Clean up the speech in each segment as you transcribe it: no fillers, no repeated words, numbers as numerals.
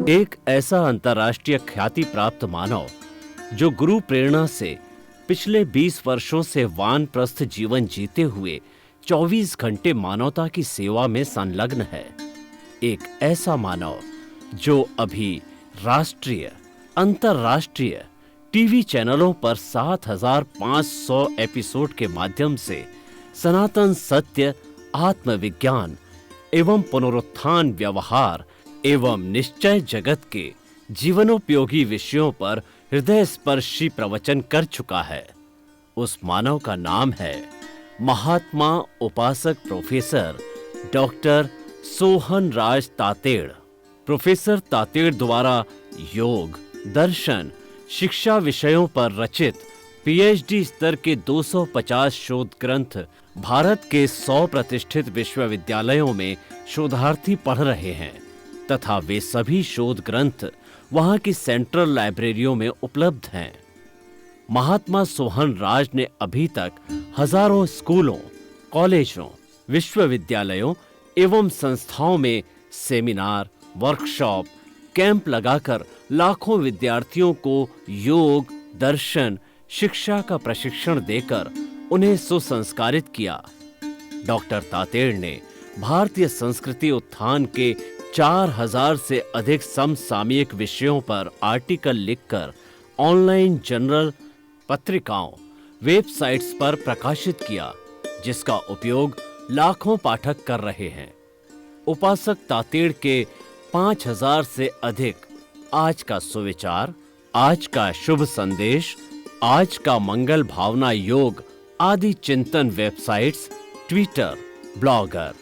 एक ऐसा अंतर्राष्ट्रीय ख्याति प्राप्त मानव जो गुरु प्रेरणा से पिछले 20 वर्षों से वानप्रस्थ जीवन जीते हुए 24 घंटे मानवता की सेवा में संलग्न है। एक ऐसा मानव जो अभी राष्ट्रीय, अंतर्राष्ट्रीय टीवी चैनलों पर 7,500 एपिसोड के माध्यम से सनातन सत्य, आत्मविज्ञान एवं पुनरुत्थान, व्यवहार एवं निश्चय जगत के जीवनोपयोगी विषयों पर हृदय स्पर्शी प्रवचन कर चुका है। उस मानव का नाम है महात्मा उपासक प्रोफेसर डॉक्टर सोहन राज तातेड़। प्रोफेसर तातेड़ द्वारा योग, दर्शन, शिक्षा विषयों पर रचित पीएचडी स्तर के 250 शोध ग्रंथ भारत के 100 प्रतिष्ठित विश्वविद्यालयों में शोधार्थी पढ़ रहे हैं तथा वे सभी शोध ग्रंथ वहां की सेंट्रल लाइब्रेरियों में उपलब्ध हैं। महात्मा सोहन राज ने अभी तक हजारों स्कूलों, कॉलेजों, विश्वविद्यालयों एवं संस्थाओं में सेमिनार, वर्कशॉप, कैंप लगाकर लाखों विद्यार्थियों को योग, दर्शन, शिक्षा का प्रशिक्षण देकर उन्हें सुसंस्कारित किया। डॉक्टर तातेड़ ने भारतीय संस्कृति उत्थान के 4000 से अधिक समसामयिक विषयों पर आर्टिकल लिखकर ऑनलाइन जर्नल, पत्रिकाओं, वेबसाइट्स पर प्रकाशित किया, जिसका उपयोग लाखों पाठक कर रहे हैं। उपासक तातेड़ के 5000 से अधिक आज का सुविचार, आज का शुभ संदेश, आज का मंगल भावना योग आदि चिंतन websites, Twitter, blogger,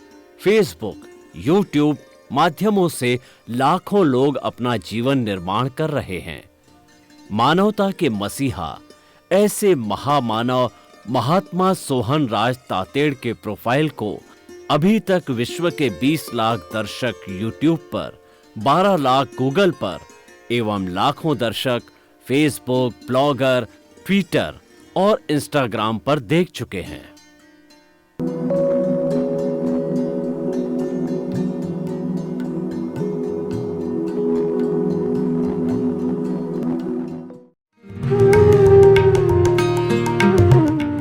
Facebook, YouTube माध्यमों से लाखों लोग अपना जीवन निर्माण कर रहे हैं। मानवता के मसीहा ऐसे महामानव महात्मा सोहन राज तातेड़ के प्रोफाइल को अभी तक विश्व के 20 लाख दर्शक यूट्यूब पर, 12 लाख गूगल पर एवं लाखों दर्शक फेसबुक, ब्लॉगर, ट्विटर और इंस्टाग्राम पर देख चुके हैं।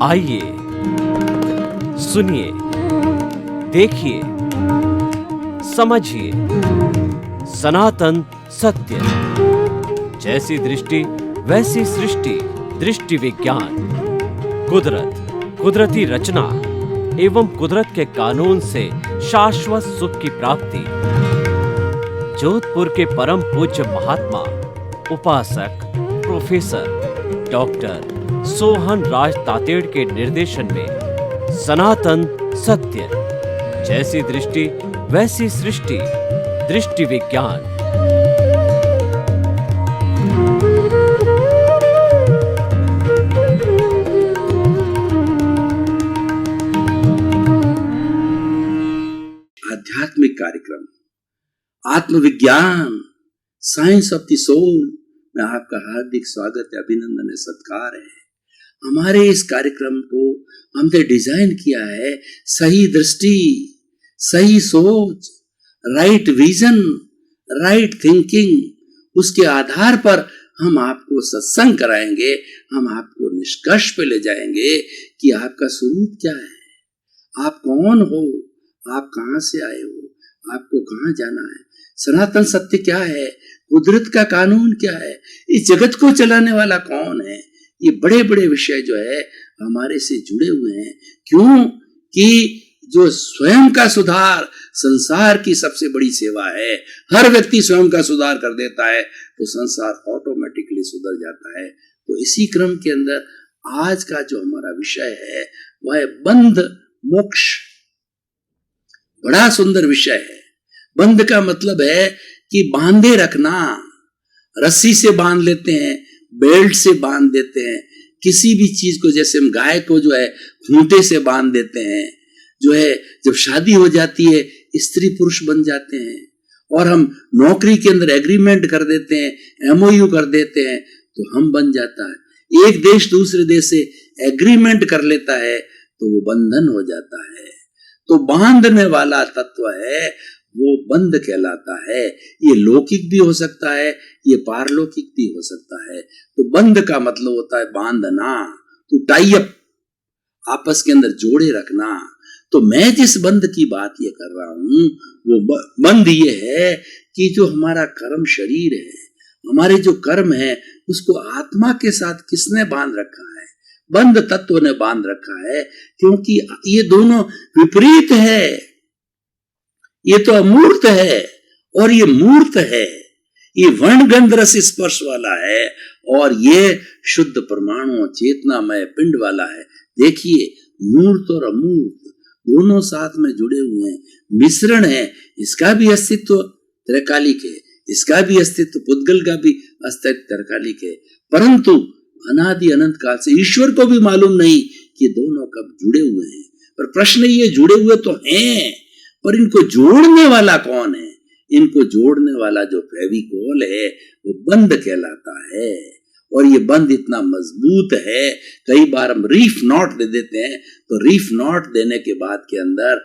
आइए, सुनिए, देखिए, समझिए सनातन सत्य। जैसी दृष्टि वैसी सृष्टि, दृष्टि विज्ञान। कुदरत, कुदरती रचना एवं कुदरत के कानून से शाश्वत सुख की प्राप्ति। जोधपुर के परम पूज्य महात्मा उपासक प्रोफेसर डॉक्टर सोहन राज तातेड़ के निर्देशन में सनातन सत्य। जैसी दृष्टि वैसी सृष्टि, दृष्टि विज्ञान। आध्यात्मिक कार्यक्रम आत्मविज्ञान, साइंस ऑफ द सोल में आपका हार्दिक स्वागत है, अभिनंदन है, सत्कार है। हमारे इस कार्यक्रम को हमने डिजाइन किया है सही दृष्टि, सही सोच, राइट विजन, राइट थिंकिंग। उसके आधार पर हम आपको सत्संग कराएंगे, हम आपको निष्कर्ष पे ले जाएंगे कि आपका स्वरूप क्या है, आप कौन हो, आप कहां से आए हो, आपको कहां जाना है, सनातन सत्य क्या है, कुदरत का कानून क्या है, इस जगत को चलाने वाला कौन है। ये बड़े बड़े विषय जो है हमारे से जुड़े हुए हैं। क्यों कि जो स्वयं का सुधार संसार की सबसे बड़ी सेवा है। हर व्यक्ति स्वयं का सुधार कर देता है तो संसार ऑटोमेटिकली सुधर जाता है। तो इसी क्रम के अंदर आज का जो हमारा विषय है वह है बंध मोक्ष। बड़ा सुंदर विषय है। बंध का मतलब है कि बांधे रखना। रस्सी से बांध लेते हैं, बेल्ट से बांध देते हैं, किसी भी चीज को, जैसे हम गाय को जो है खूंटे से बांध देते हैं, जो है जब शादी हो जाती है स्त्री पुरुष बन जाते हैं, और हम नौकरी के अंदर एग्रीमेंट कर देते हैं, एमओयू कर देते हैं तो हम बन जाता है। एक देश दूसरे देश से एग्रीमेंट कर लेता है तो वो बंधन हो जाता है। तो बांधने वाला तत्व है, वो बंध कहलाता है। ये लौकिक भी हो सकता है, ये पारलौकिक भी हो सकता है। तो बंध का मतलब होता है बांधना, तो टाई अप, आपस के अंदर जोड़े रखना। तो मैं जिस बंध की बात ये कर रहा हूं वो बंध ये है कि जो हमारा कर्म शरीर है, हमारे जो कर्म है, उसको आत्मा के साथ किसने बांध रखा है? बंध तत्व ने बांध रखा है, क्योंकि ये दोनों विपरीत है। ये तो अमूर्त है और ये मूर्त है। ये वर्ण गंध रस स्पर्श वाला है और ये शुद्ध परमाणु चेतनामय पिंड वाला है। देखिए, मूर्त और अमूर्त दोनों साथ में जुड़े हुए हैं, मिश्रण है। इसका भी अस्तित्व त्रैकालिक है, इसका भी अस्तित्व, पुद्गल का भी अस्तित्व त्रैकालिक है। परंतु अनादि अनंत काल से ईश्वर को भी मालूम नहीं कि दोनों कब जुड़े हुए हैं। पर प्रश्न ये, जुड़े हुए तो हैं, पर इनको जोड़ने वाला कौन है? इनको जोड़ने वाला जो फेविकोल है वो बंध कहलाता है। और ये बंध इतना मजबूत है, कई बार हम रीफ नॉट दे देते हैं, तो रीफ नॉट देने के बाद के अंदर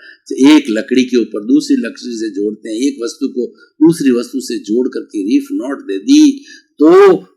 एक लकड़ी के ऊपर दूसरी लकड़ी से जोड़ते हैं, एक वस्तु को दूसरी वस्तु से जोड़ करके रीफ नॉट दे दी तो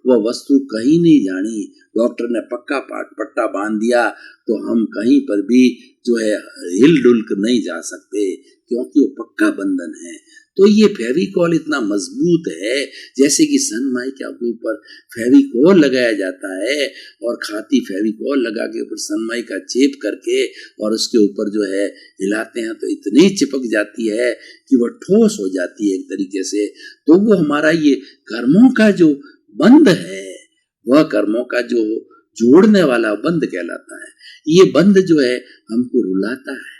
वह वस्तु कहीं नहीं जानी। डॉक्टर ने पक्का पट्टा बांध दिया तो हम कहीं पर भी जो है हिल डुल नहीं जा सकते, क्योंकि वो पक्का बंधन है। तो ये फेविकॉल इतना मजबूत है, जैसे कि सनमाइका के ऊपर फेविकॉल लगाया जाता है और खाती फेविकॉल लगा के ऊपर सनमाइका चेप करके और उसके ऊपर जो है हिलाते हैं तो इतनी चिपक जाती है कि वह ठोस हो जाती है एक तरीके से। तो वो हमारा ये कर्मों का जो बंध है, वह कर्मों का जो जोड़ने वाला बंध कहलाता है। ये बंध जो है हमको रुलाता है,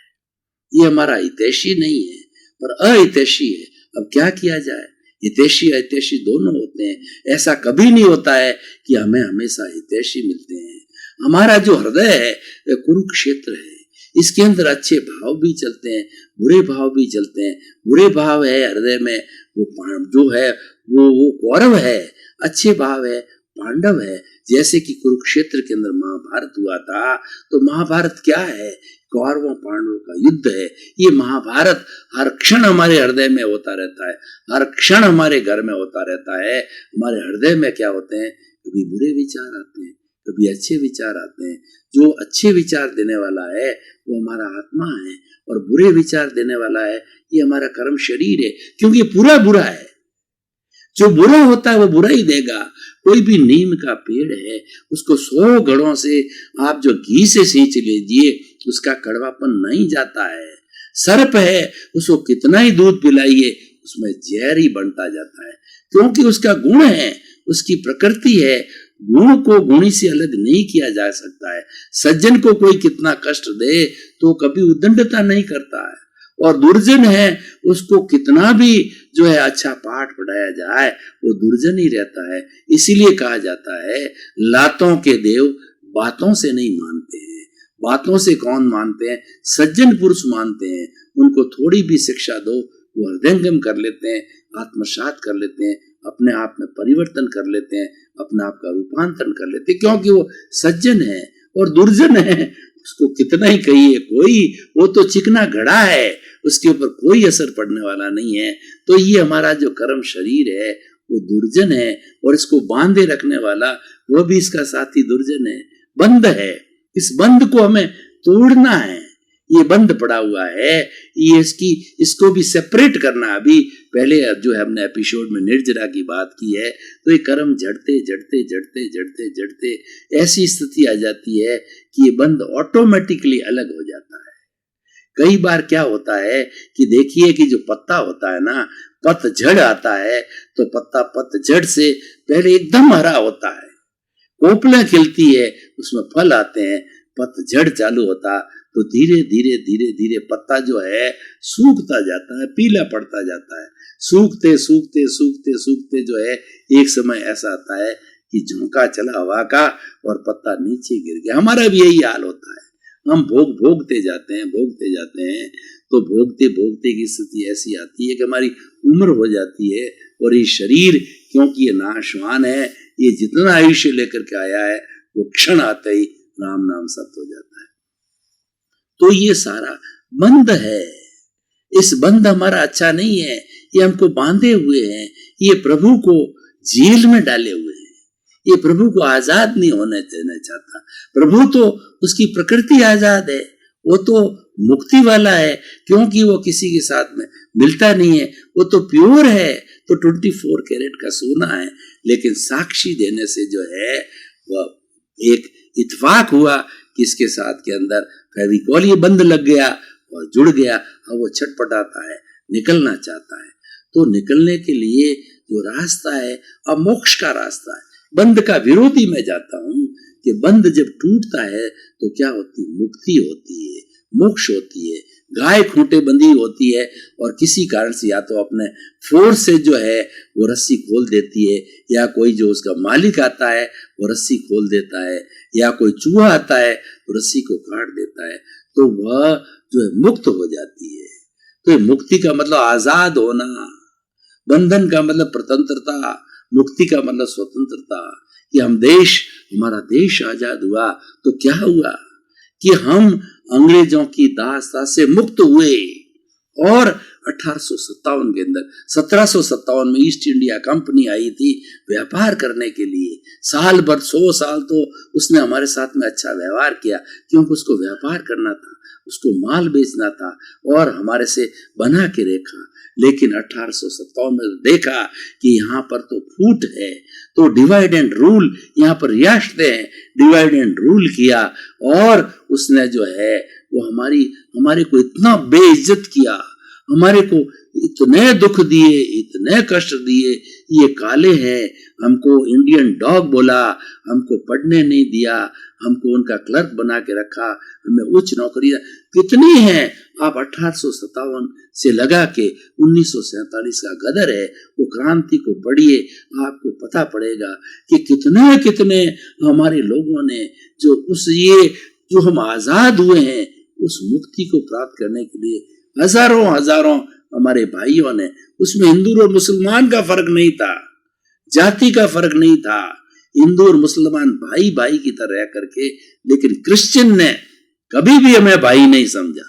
ये हमारा हितैषी नहीं है पर अहितैषी है। अब क्या किया जाए, हितैषी अहितैषी दोनों होते हैं। ऐसा कभी नहीं होता है कि हमें हमेशा हितैषी मिलते हैं। हमारा जो हृदय है वह कुरुक्षेत्र है, इसके अंदर अच्छे भाव भी चलते हैं, बुरे भाव भी चलते हैं। बुरे भाव है हृदय में, वो जो है वो कौरव है, अच्छे भाव है पांडव है। जैसे कि कुरुक्षेत्र के अंदर महाभारत हुआ था, तो महाभारत क्या है? कौरवों पांडवों का युद्ध है। ये महाभारत हर क्षण हमारे हृदय में होता रहता है, हर क्षण हमारे घर में होता रहता है। हमारे हृदय में क्या होते हैं? कभी बुरे विचार आते हैं, कभी अच्छे विचार आते हैं। जो अच्छे विचार देने वाला है वो हमारा आत्मा है, और बुरे विचार देने वाला है ये हमारा कर्म शरीर है, क्योंकि ये पूरा बुरा है। जो बुरा होता है वो बुरा ही देगा। कोई भी नीम का पेड़ है, उसको 100 घड़ों से आप जो घी से सींच लीजिए, उसका कड़वापन नहीं जाता है। सर्प है, उसको कितना ही दूध पिलाइए, उसमें जहर ही बनता जाता है, क्योंकि उसका गुण है, उसकी प्रकृति है। गुण को गुणी से अलग नहीं किया जा सकता है। सज्जन को कोई कितना कष्ट दे तो कभी उद्दंडता नहीं करता है, और दुर्जन है, उसको कितना भी जो है अच्छा पाठ पढ़ाया जाए वो दुर्जन ही रहता है। इसीलिए कहा जाता है लातों के देव बातों से नहीं मानते हैं। बातों से कौन मानते हैं? सज्जन पुरुष मानते हैं। उनको थोड़ी भी शिक्षा दो वो हृदयंगम कर लेते हैं, आत्मसात कर लेते हैं, अपने आप में परिवर्तन कर लेते हैं, अपने आप का रूपांतरण कर लेते हैं, क्योंकि वो सज्जन है। और दुर्जन है, उसको कितना ही कहिए, कोई वो तो चिकना घड़ा है, उसके ऊपर कोई असर पड़ने वाला नहीं है। तो ये हमारा जो कर्म शरीर है वो दुर्जन है, और इसको बांधे रखने वाला वो भी इसका साथी दुर्जन है, बंध है। इस बंध को हमें तोड़ना है। ये बंध पड़ा हुआ है, ये इसको भी सेपरेट करना। अभी पहले जो है हमने एपिसोड में निर्जरा की बात की है, तो ये कर्म जड़ते जड़ते जड़ते जड़ते जड़ते ऐसी स्थिति आ जाती है कि ये बंध ऑटोमेटिकली अलग हो जाता है। कई बार क्या होता है कि देखिए कि जो पत्ता होता है ना, पतझड़ आता है तो पत्ता पतझड़ से पहले एकदम हरा होता है, कोपलें खिलती है, उसमें फल आते हैं। पतझड़ चालू होता तो धीरे धीरे धीरे धीरे पत्ता जो है सूखता जाता है, पीला पड़ता जाता है। सूखते सूखते सूखते सूखते जो है एक समय ऐसा आता है कि झोंका चला हवा का और पत्ता नीचे गिर गया। हमारा भी यही हाल होता है। हम भोगते जाते हैं, भोगते जाते हैं, तो भोगते भोगते की स्थिति ऐसी आती है कि हमारी उम्र हो जाती है, और ये शरीर क्योंकि ये नाशवान है, ये जितना आयुष्य लेकर के आया है वो क्षण आते ही राम नाम सत्य हो जाता है। तो ये सारा बंध है, इस बंध हमारा अच्छा नहीं है, ये हमको बांधे हुए हैं, ये प्रभु को जेल में डाले हुए हैं, ये प्रभु को आजाद नहीं होने देना चाहता। प्रभु तो उसकी प्रकृति आजाद है, वो तो मुक्ति वाला है, क्योंकि वो किसी के साथ में मिलता नहीं है, वो तो प्योर है, तो 24 कैरेट का सोना है। लेकिन साक्षी देने से जो है वह एक इत्तेफाक हुआ कि इसके साथ के अंदर फेविकॉल ये बंद लग गया और जुड़ गया। अब वो छटपटाता है, निकलना चाहता है। तो निकलने के लिए जो रास्ता है अब मोक्ष का रास्ता है। बंध का विरोधी मैं जाता हूं कि बंध जब टूटता है तो क्या होती है? मुक्ति होती है, मोक्ष होती है। गाय खूंटे बंधी होती है और किसी कारण से या तो अपने फोर्स से जो है वो रस्सी खोल देती है, या कोई जो उसका मालिक आता है वो रस्सी खोल देता है, या कोई चूहा आता है वो रस्सी को काट देता है, तो वह जो है मुक्त हो जाती है। तो मुक्ति का मतलब आजाद होना, बंधन का मतलब प्रतंत्रता, मुक्ति का मतलब स्वतंत्रता। कि हमारा देश आजाद हुआ तो क्या हुआ कि हम अंग्रेजों की दास्ता से मुक्त हुए। और 1857 के अंदर 1757 में ईस्ट इंडिया कंपनी आई थी व्यापार करने के लिए। साल भर 100 साल तो उसने हमारे साथ में अच्छा व्यवहार किया, क्योंकि उसको व्यापार करना था, उसको माल बेचना था और हमारे से बना के रखा। लेकिन 1857 में देखा कि यहाँ पर तो फूट है, तो डिवाइड एंड रूल, यहाँ पर रियासतें हैं, डिवाइड एंड रूल किया और उसने जो है वो हमारे को इतना बेइज्जत किया, हमारे को इतने दुख दिए, इतने कष्ट दिए। ये काले हैं, हमको इंडियन डॉग बोला, हमको पढ़ने नहीं दिया, हमको उनका क्लर्क बना के रखा, हमें उच्च नौकरी कितनी है। आप 1857 से लगा के 1947 का गदर है, वो क्रांति को पढ़िए, आपको पता पड़ेगा कि कितने कितने हमारे लोगों ने जो हम आजाद हुए हैं उस मुक्ति को प्राप्त करने के लिए हजारों हमारे भाइयों ने, उसमें हिंदू और मुसलमान का फर्क नहीं था, जाति का फर्क नहीं था, हिंदू और मुसलमान भाई भाई की तरह करके। लेकिन क्रिश्चियन ने कभी भी हमें भाई नहीं समझा।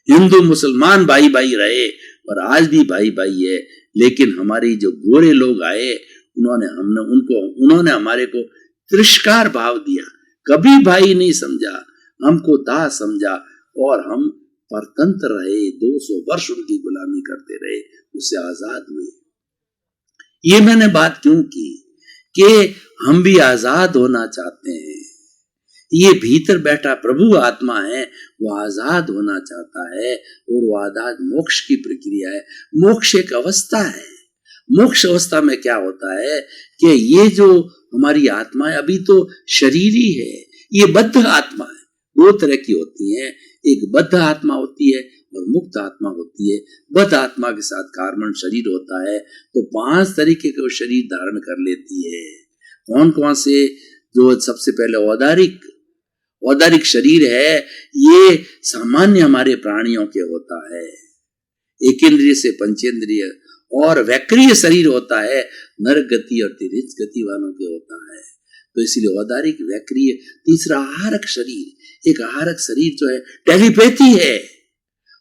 हिंदू मुसलमान भाई भाई रहे और आज भी भाई भाई है। लेकिन हमारी जो गोरे लोग आए उन्होंने हमारे को तिरस्कार भाव दिया, कभी भाई नहीं समझा, हमको दास समझा और हम परतंत्र रहे। 200 वर्ष उनकी गुलामी करते रहे, उससे आजाद हुए। ये मैंने बात क्यों की कि हम भी आजाद होना चाहते हैं। ये भीतर बैठा प्रभु आत्मा है, वो आजाद होना चाहता है और वो आजाद मोक्ष की प्रक्रिया है। मोक्ष एक अवस्था है। मोक्ष अवस्था में क्या होता है कि ये जो हमारी आत्मा है अभी तो शरीर ही है, ये बद्ध आत्मा है। 2 तरह की होती है, एक बद्ध आत्मा होती है और मुक्त आत्मा होती है। बद्ध आत्मा के साथ कार्बन शरीर होता है तो 5 तरीके के शरीर धारण कर लेती है। कौन कौन से? जो सबसे पहले औदारिक शरीर है, ये सामान्य हमारे प्राणियों के होता है, एक इंद्रिय से पंचेंद्रिय। और वैक्रिय शरीर होता है, नरक गति और तिर्यक गति वालों के होता है। तो इसलिए औदारिक, वैक्रिय। तीसरा आहारक शरीर। एक आहारक शरीर जो है टेलीपैथी है।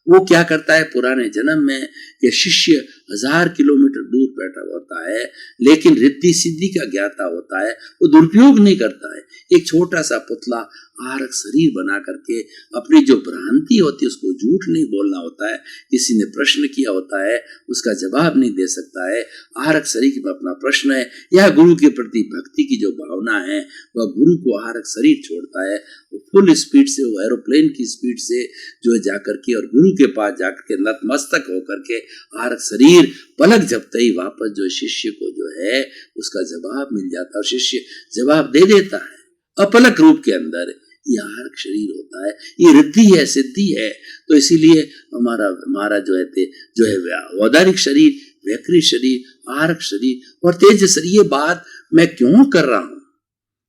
वो क्या करता है? पुराने जन्म में कि शिष्य 1000 किलोमीटर दूर बैठा होता है, लेकिन रिद्धि सिद्धि का ज्ञाता होता है, वो दुरुपयोग नहीं करता है। एक छोटा सा पुतला आहारक शरीर बना करके अपनी जो भ्रांति होती है उसको झूठ नहीं बोलना होता है। किसी ने प्रश्न किया होता है, उसका जवाब नहीं दे सकता है। आहारक शरीर में अपना प्रश्न है या गुरु के प्रति भक्ति की जो भावना है, वह गुरु को आहारक शरीर छोड़ता है। वो फुल स्पीड से, वो एरोप्लेन की स्पीड से जो है जाकर के और गुरु के पास जाकर के नतमस्तक होकर के आहारक शरीर पलक झपकते ही वापस जो शिष्य को जो है उसका जवाब मिल जाता है और शिष्य जवाब दे देता है अपलक रूप के अंदर। ये आहारक शरीर होता है, ये रिद्धि है, सिद्धि है। तो इसीलिए हमारा जो है औदारिक शरीर, वैक्रिय शरीर, आहारक शरीर और तेज शरीर। ये बात मैं क्यों कर रहा हूं?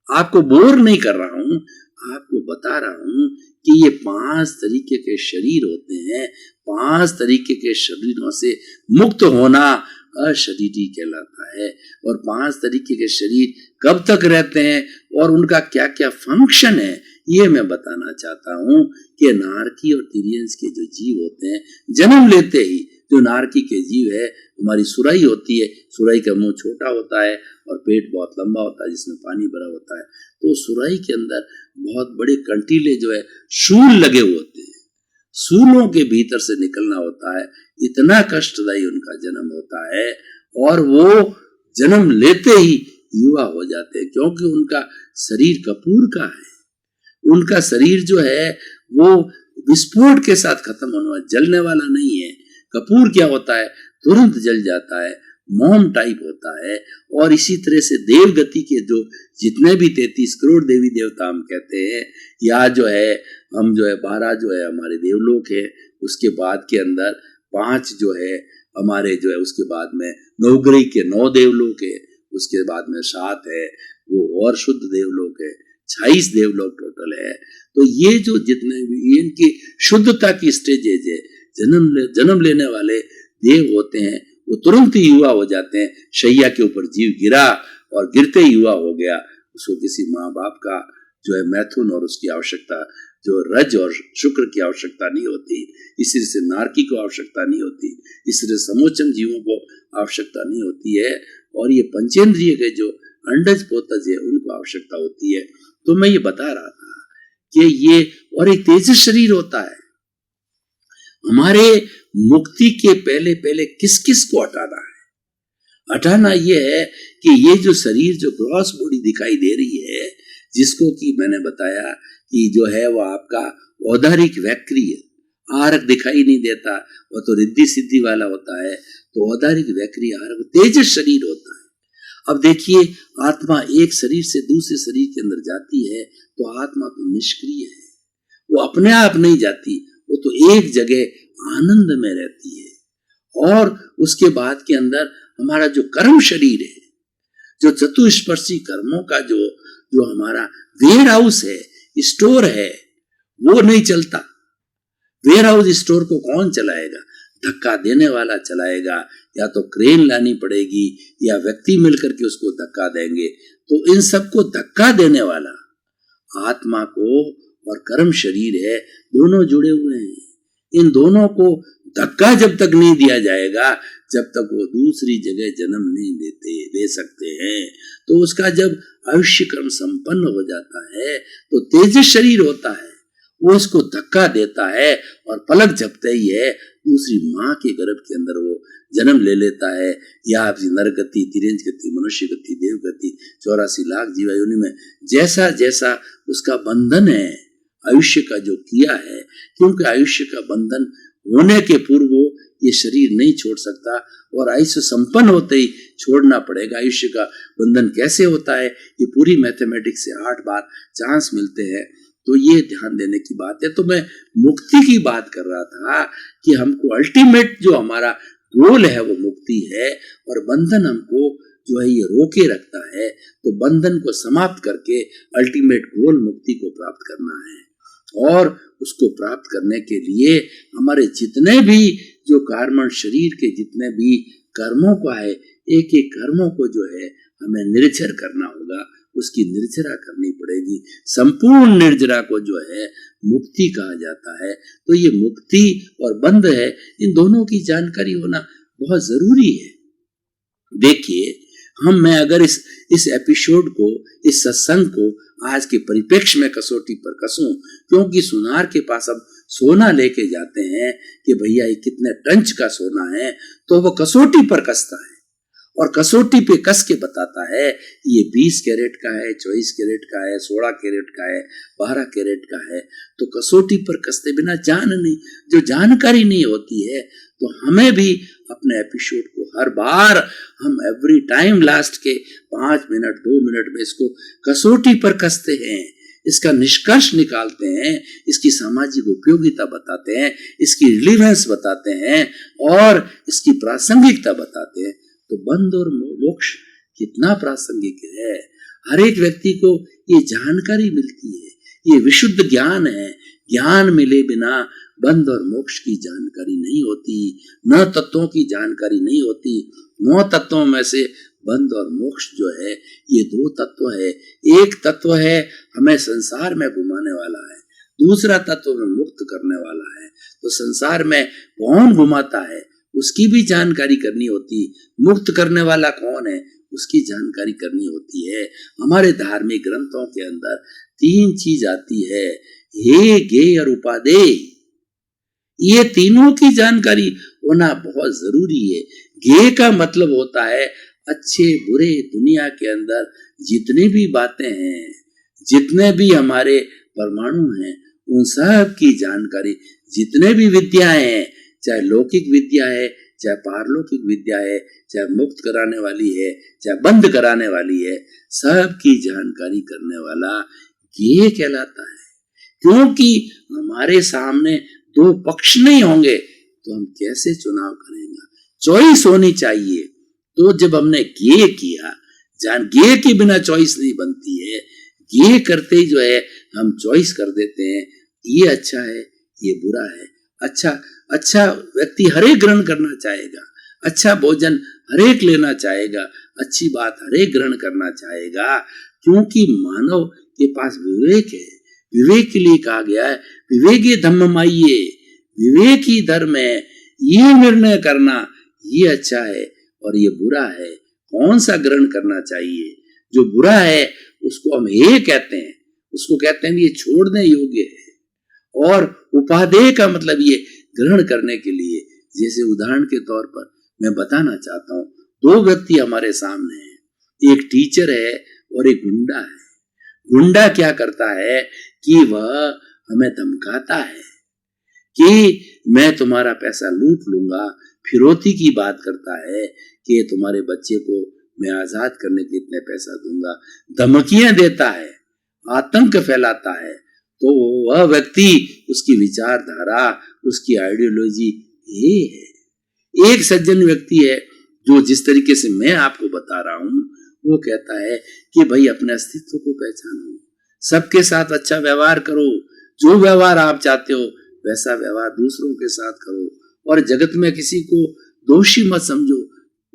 आपको बोर नहीं कर रहा हूं, आपको बता रहा हूं कि ये 5 तरीके के शरीर होते हैं। 5 तरीके के शरीरों से मुक्त होना अशरीरी कहलाता है। और 5 तरीके के शरीर कब तक रहते हैं और उनका क्या क्या फंक्शन है, ये मैं बताना चाहता हूँ कि नारकी और तिर्यंस के जो जीव होते हैं, जन्म लेते ही जो नारकी के जीव है, हमारी सुराही होती है, सुराही का मुंह छोटा होता है और पेट बहुत लंबा होता है जिसमें पानी भरा होता है, तो सुराही के अंदर बहुत बड़े कंटीले जो है शूल लगे हुए होते हैं, सूलों के भीतर से निकलना होता है। इतना कष्टदायी उनका जन्म होता है और वो जन्म लेते ही युवा हो जाते हैं, क्योंकि उनका शरीर कपूर का है। उनका शरीर जो है वो विस्फोट के साथ खत्म होने वाला, जलने वाला नहीं है। कपूर क्या होता है, तुरंत जल जाता है, मोम टाइप होता है। और इसी तरह से देवगति के जो जितने भी 33 करोड़ देवी देवता हम कहते हैं, या जो है हम जो है 12 जो है हमारे देवलोक है, उसके बाद के अंदर 5 जो है हमारे जो है, उसके बाद में नवग्रह के 9 देवलोक है, उसके बाद में 7 है वो और शुद्ध देवलोक है, 26 देवलोक टोटल है। तो ये जो जितने भी इनकी शुद्धता की स्टेजेज है, जन्म लेने वाले देव होते हैं, वो तुरंत ही युवा हो जाते हैं। शैया के ऊपर जीव गिरा और गिरते ही युवा हो गया, उसको किसी माँ बाप का जो है मैथुन और उसकी आवश्यकता, जो रज और शुक्र की आवश्यकता नहीं होती, इसलिए से नारकी को आवश्यकता नहीं होती, इसलिए समोचम जीवों को आवश्यकता नहीं होती है। और ये पंचेंद्रिय के जो अंडज पोतज है उनको आवश्यकता होती है। तो मैं ये बता रहा था कि ये और एक तेजस शरीर होता है। हमारे मुक्ति के पहले पहले किस किस को हटाना है? हटाना ये है कि ये जो शरीर जो ग्रॉस बॉडी दिखाई दे रही है, जिसको कि मैंने बताया कि जो है वो आपका औदारिक वैक्री है, आरक दिखाई नहीं देता, वो तो रिद्धि सिद्धि वाला होता है, तो औदारिक वैक्री आरक तेजस शरीर होता है। अब देखिए, आत्मा एक शरीर से दूसरे शरीर के अंदर जाती है तो आत्मा तो निष्क्रिय है, वो अपने आप नहीं जाती, वो तो एक जगह आनंद में रहती है। और उसके बाद के अंदर हमारा जो कर्म शरीर है, जो चतुष्पर्शी कर्मों का जो हमारा वेयर हाउस है, स्टोर है, वो नहीं चलता। वेयर हाउस स्टोर को कौन चलाएगा? धक्का देने वाला चलाएगा, या तो क्रेन लानी पड़ेगी या व्यक्ति मिलकर के उसको धक्का देंगे। तो इन सबको धक्का देने वाला आत्मा को और कर्म शरीर है, दोनों जुड़े हुए हैं। इन दोनों को धक्का जब तक नहीं दिया जाएगा, जब तक वो दूसरी जगह जन्म नहीं दे सकते हैं। तो उसका जब आयुष्य कर्म संपन्न हो जाता है तो तेजस शरीर होता है, वो उसको धक्का देता है और पलक झपते ही है दूसरी माँ के गर्भ के अंदर वो जन्म ले लेता है। या नरगति, तिरंज गति, मनुष्य गति, देव गति, 84 लाख जीवायुनि में जैसा जैसा उसका बंधन है आयुष्य का जो किया है, क्योंकि आयुष्य का बंधन होने के पूर्व वो ये शरीर नहीं छोड़ सकता, और आयुष्य संपन्न होते ही छोड़ना पड़ेगा। आयुष्य का बंधन कैसे होता है, ये पूरी मैथमेटिक्स से 8 बार चांस मिलते हैं, तो ये ध्यान देने की बात है। तो मैं मुक्ति की बात कर रहा था कि हमको अल्टीमेट जो हमारा गोल है वो मुक्ति है, और बंधन हमको जो है ये रोके रखता है। तो बंधन को समाप्त करके अल्टीमेट गोल मुक्ति को प्राप्त करना है, और उसको प्राप्त करने के लिए हमारे जितने भी जो कार्मण शरीर के जितने भी कर्मों का है, एक एक कर्मों को जो है हमें निर्जर करना होगा, उसकी निर्जरा करनी पड़ेगी। संपूर्ण निर्जरा को जो है मुक्ति कहा जाता है। तो ये मुक्ति और बंध है, इन दोनों की जानकारी होना बहुत जरूरी है। देखिए, मैं अगर इस एपिसोड को, इस सत्संग को आज के परिप्रेक्ष्य में कसौटी पर कसूं, क्योंकि सुनार के पास अब सोना लेके जाते हैं कि भैया ये कितने टंच का सोना है, तो वो कसौटी पर कसता है और कसौटी पे कस के बताता है ये 20 कैरेट का है, 24 कैरेट का है, 16 कैरेट का है, 12 कैरेट का है। तो कसौटी पर कसते बिना जो जानकारी नहीं होती है, तो हमें भी अपने एपिसोड को हर बार हम एवरी टाइम लास्ट के 5 मिनट 2 मिनट में इसको कसौटी पर कसते हैं, इसका निष्कर्ष निकालते हैं, इसकी सामाजिक उपयोगिता बताते हैं, इसकी रिलीवेंस बताते हैं और इसकी प्रासंगिकता बताते हैं। तो बंध और मोक्ष कितना प्रासंगिक है, हर एक व्यक्ति को ये जानकारी मिलती है, ये विशुद्ध ज्ञान है। ज्ञान मिले बिना बंध और मोक्ष की जानकारी नहीं होती, 9 तत्वों की जानकारी नहीं होती। 9 तत्वों में से बंध और मोक्ष जो है ये दो तत्व है। एक तत्व है हमें संसार में घुमाने वाला है, दूसरा तत्व में मुक्त करने वाला है। तो संसार में कौन घुमाता है उसकी भी जानकारी करनी होती, मुक्त करने वाला कौन है उसकी जानकारी करनी होती है। हमारे धार्मिक ग्रंथों के अंदर तीन चीज आती है, हे गे और उपादेय। ये तीनों की जानकारी होना बहुत जरूरी है। गे का मतलब होता है अच्छे बुरे दुनिया के अंदर जितनी भी बातें हैं, जितने भी हमारे परमाणु हैं, उन सब की जानकारी, जितने भी विद्याएं हैं, चाहे लौकिक विद्या है, चाहे पारलौकिक विद्या है, चाहे मुक्त कराने वाली है, चाहे बंद कराने वाली है, सब की जानकारी करने वाला ये कहलाता है। क्योंकि हमारे सामने दो पक्ष नहीं होंगे तो हम कैसे चुनाव करेंगे? चॉइस होनी चाहिए। तो जब हमने गे किया, गे के बिना चॉइस नहीं बनती है। गे करते ही जो है हम चॉइस कर देते हैं, ये अच्छा है, ये बुरा है। अच्छा व्यक्ति हरेक ग्रहण करना चाहेगा, अच्छा भोजन हरेक लेना चाहेगा, अच्छी बात हरेक ग्रहण करना चाहेगा, क्योंकि मानव के पास विवेक है। विवेक के लिए कहा गया है विवेकी धम्ममाइये, विवेक ही धर्म है। ये निर्णय करना ये अच्छा है और ये बुरा है, कौन सा ग्रहण करना चाहिए। जो बुरा है उसको हम ये कहते हैं, उसको कहते हैं ये छोड़ने योग्य है। और उपादेय का मतलब ये ग्रहण करने के लिए। जैसे उदाहरण के तौर पर मैं बताना चाहता हूँ, दो व्यक्ति हमारे सामने हैं, एक टीचर है और एक गुंडा है। गुंडा क्या करता है कि वह हमें धमकाता है कि मैं तुम्हारा पैसा लूट लूंगा, फिरौती की बात करता है कि तुम्हारे बच्चे को मैं आजाद करने के इतने पैसा दूंगा, धमकियां देता है, आतंक फैलाता है। तो वह व्यक्ति, उसकी विचारधारा, उसकी आइडियोलॉजी ये है। एक सज्जन व्यक्ति है जो जिस तरीके से मैं आपको बता रहा हूं, वो कहता है कि भाई अपने अस्तित्व को पहचानो, सबके साथ अच्छा व्यवहार करो, जो व्यवहार आप चाहते हो वैसा व्यवहार दूसरों के साथ करो, और जगत में किसी को दोषी मत समझो,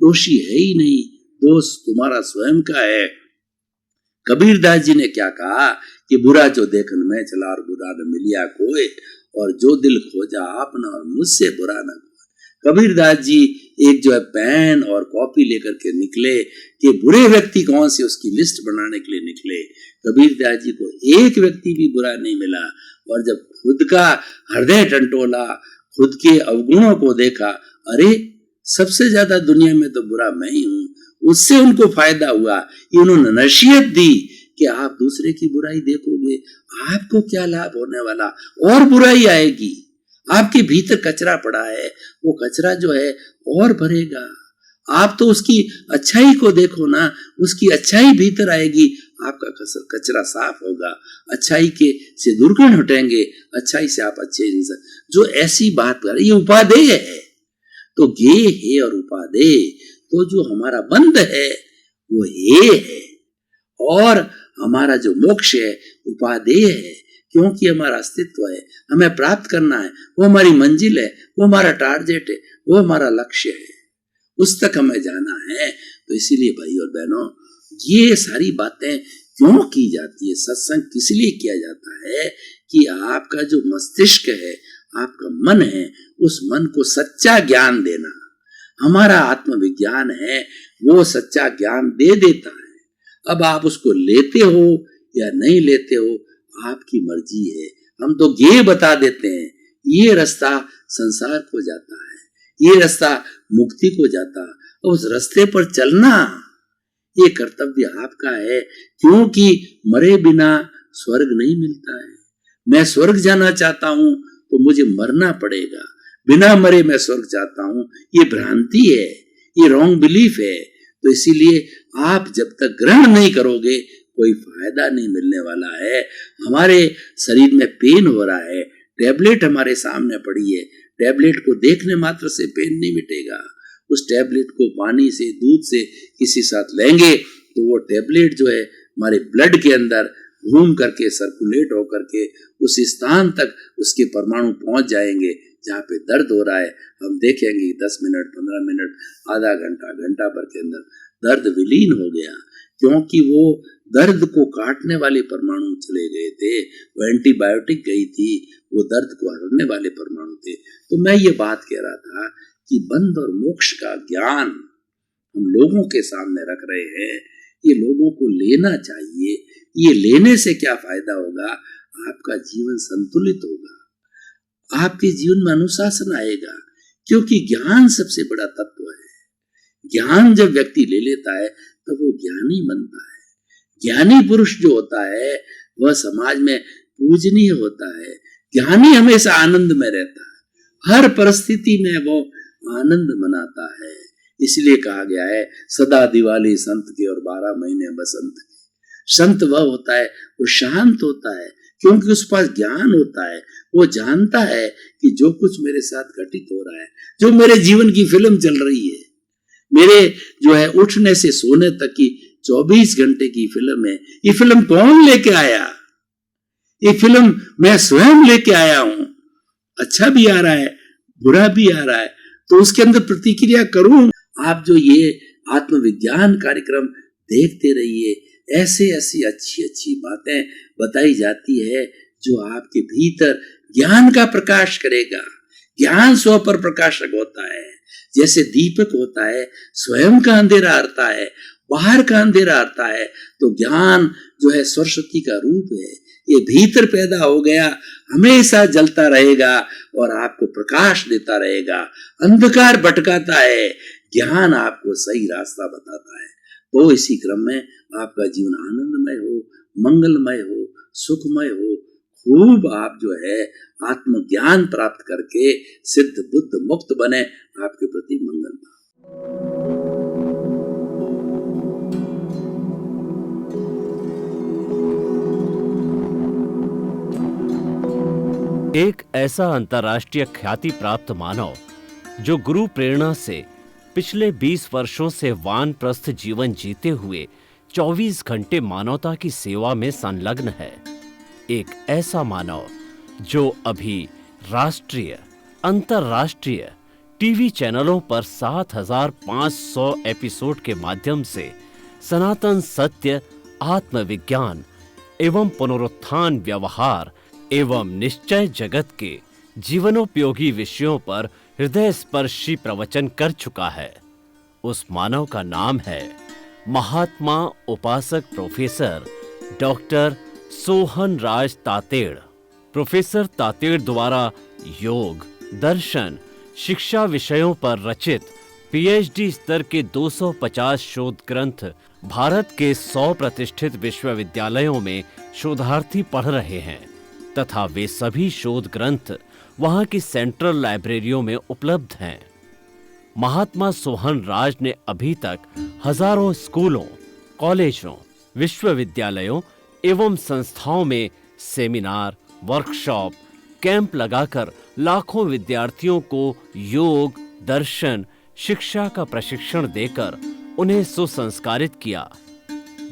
दोषी है ही नहीं, दोष तुम्हारा स्वयं का है। कबीरदास जी ने क्या कहा कि बुरा जो देखन में चला और बुरा न मिलिया कोई, और जो दिल खोजा आपना और मुझसे बुरा न कोई। कबीरदास जी एक जो है पेन और कॉपी लेकर के निकले कि बुरे व्यक्ति कौन से, उसकी लिस्ट बनाने के लिए निकले। कबीरदास जी को एक व्यक्ति भी बुरा नहीं मिला, और जब खुद का हृदय टंटोला, खुद के अवगुणों को देखा, अरे सबसे ज्यादा दुनिया में तो बुरा मैं ही हूं, उससे उनको फायदा हुआ। उन्होंने नसीहत दी कि आप दूसरे की बुराई देखोगे, आपको क्या लाभ होने वाला, और बुराई आएगी। आपके भीतर कचरा पड़ा है, वो कचरा जो है और भरेगा। आप तो उसकी अच्छाई को देखो ना, उसकी अच्छाई भीतर आएगी, आपका कचरा साफ होगा, अच्छाई के से दुर्गुण हटेंगे, अच्छाई से आप अच्छे इंसान। जो ऐसी बात कर, ये उपादेय है। तो गे है और उपादेय, तो जो हमारा बंध है वो हे है, और हमारा जो मोक्ष है उपादेय है, क्योंकि हमारा अस्तित्व है, हमें प्राप्त करना है, वो हमारी मंजिल है, वो हमारा टारगेट है, वो हमारा लक्ष्य है, उस तक हमें जाना है। तो इसीलिए भाई और बहनों, ये सारी बातें क्यों की जाती है, सत्संग किस लिए किया जाता है कि आपका जो मस्तिष्क है, आपका मन है, उस मन को सच्चा ज्ञान देना। हमारा आत्मविज्ञान है, वो सच्चा ज्ञान दे देता है। अब आप उसको लेते हो या नहीं लेते हो, आपकी मर्जी है। हम तो ये बता देते हैं, ये रास्ता संसार को जाता है, ये रास्ता मुक्ति को जाता है। उस रास्ते पर चलना ये कर्तव्य आपका है, क्योंकि मरे बिना स्वर्ग नहीं मिलता है। मैं स्वर्ग जाना चाहता हूं तो मुझे मरना पड़ेगा, बिना मरे मैं स्वर्ग चाहता हूं, ये भ्रांति है, ये रॉन्ग बिलीफ है। तो इसीलिए आप जब तक ग्रहण नहीं करोगे कोई फायदा नहीं मिलने वाला है। हमारे शरीर में पेन हो रहा है, टैबलेट हमारे सामने पड़ी है, टैबलेट को देखने मात्र से पेन नहीं मिटेगा। उस टैबलेट को पानी से, दूध से किसी साथ लेंगे तो वो टैबलेट जो है हमारे ब्लड के अंदर घूम करके, सर्कुलेट होकर के उस स्थान तक उसके परमाणु पहुंच जाएंगे जहाँ पे दर्द हो रहा है। हम देखेंगे 10 मिनट, 15 मिनट, आधा घंटा, घंटा भर के अंदर दर्द विलीन हो गया, क्योंकि वो दर्द को काटने वाले परमाणु चले गए थे, वो एंटीबायोटिक गई थी, वो दर्द को हरने वाले परमाणु थे। तो मैं ये बात कह रहा था कि बंध और मोक्ष का ज्ञान हम लोगों के सामने रख रहे हैं, ये लोगों को लेना चाहिए। ये लेने से क्या फायदा होगा? आपका जीवन संतुलित होगा, आपके जीवन में अनुशासन आएगा, क्योंकि ज्ञान सबसे बड़ा तत्व है। ज्ञान जब व्यक्ति ले लेता है तो वो ज्ञानी बनता है। ज्ञानी पुरुष जो होता है वह समाज में पूजनीय होता है। ज्ञानी हमेशा आनंद में रहता है, हर परिस्थिति में वो आनंद मनाता है। इसलिए कहा गया है सदा दिवाली संत की और 12 महीने बसंत के। संत वह होता है वो शांत होता है, क्योंकि उस पास ज्ञान होता है। वो जानता है कि जो कुछ मेरे साथ घटित हो रहा है, जो मेरे जीवन की फिल्म चल रही है, मेरे जो है उठने से सोने तक की 24 घंटे की फिल्म है, ये फिल्म कौन लेके आया? ये फिल्म मैं स्वयं लेके आया हूं। अच्छा भी आ रहा है, बुरा भी आ रहा है, तो उसके अंदर प्रतिक्रिया करूं। आप जो ये आत्मविज्ञान कार्यक्रम देखते रहिए, ऐसे ऐसी अच्छी अच्छी बातें बताई जाती है जो आपके भीतर ज्ञान का प्रकाश करेगा। ज्ञान स्व पर प्रकाशक होता है, जैसे दीपक होता है, स्वयं का अंधेरा हरता है, बाहर का अंधेरा हरता है। तो ज्ञान जो है सरस्वती का रूप है, ये भीतर पैदा हो गया, हमेशा जलता रहेगा और आपको प्रकाश देता रहेगा। अंधकार भटकाता है, ज्ञान आपको सही रास्ता बताता है। तो इसी क्रम में आपका जीवन आनंदमय हो, मंगलमय हो, सुखमय हो। खूब आप जो है आत्मज्ञान प्राप्त करके सिद्ध बुद्ध मुक्त बने। आपके प्रति मंगल। एक ऐसा अंतर्राष्ट्रीय ख्याति प्राप्त मानव जो गुरु प्रेरणा से पिछले 20 वर्षों से वानप्रस्थ जीवन जीते हुए 24 घंटे मानवता की सेवा में संलग्न है। एक ऐसा मानव जो अभी राष्ट्रीय, अंतर्राष्ट्रीय टीवी चैनलों पर 7,500 एपिसोड के माध्यम से सनातन सत्य, आत्मविज्ञान एवं पुनरुत्थान व्यवहार एवं निश्चय जगत के जीवनोपयोगी विषयों पर हृदय स्पर्शी प्रवचन कर चुका है। उस मानव का नाम है महात्मा उपासक प्रोफेसर डॉक्टर सोहन राज तातेड़। प्रोफेसर तातेड़ द्वारा योग, दर्शन, शिक्षा विषयों पर रचित पीएचडी स्तर के 250 शोध ग्रंथ भारत के 100 प्रतिष्ठित विश्वविद्यालयों में शोधार्थी पढ़ रहे हैं तथा वे सभी शोध ग्रंथ वहां की सेंट्रल लाइब्रेरियों में उपलब्ध हैं। महात्मा सोहन राज ने अभी तक हजारों स्कूलों, कॉलेजों, विश्वविद्यालयों एवं संस्थाओं में सेमिनार, वर्कशॉप, कैंप लगाकर लाखों विद्यार्थियों को योग, दर्शन, शिक्षा का प्रशिक्षण देकर उन्हें सुसंस्कारित किया।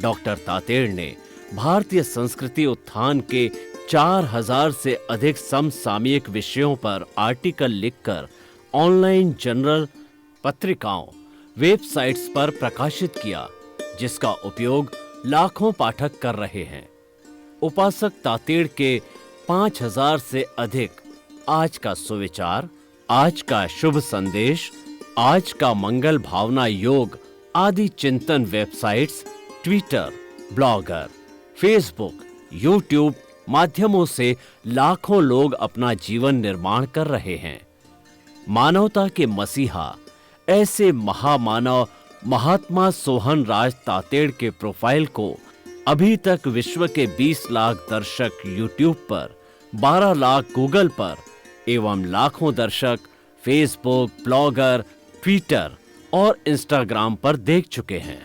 डॉक्टर तातेड़ ने भारतीय संस्कृति उत्थान के 4000 से अधिक समसामयिक विषयों पर आर्टिकल लिखकर ऑनलाइन जर्नल, पत्रिकाओं, वेबसाइट्स पर प्रकाशित किया, जिसका उपयोग लाखों पाठक कर रहे हैं। उपासक तातेड़ के 5000 से अधिक आज का सुविचार, आज का शुभ संदेश, आज का मंगल भावना योग आदि चिंतन websites, Twitter, blogger, Facebook, YouTube माध्यमों से लाखों लोग अपना जीवन निर्माण कर रहे हैं। मानवता के मसीहा ऐसे महामानव महात्मा सोहन राज तातेड़ के प्रोफाइल को अभी तक विश्व के 20 लाख दर्शक यूट्यूब पर, 12 लाख गूगल पर एवं लाखों दर्शक फेसबुक, ब्लॉगर, ट्विटर और इंस्टाग्राम पर देख चुके हैं।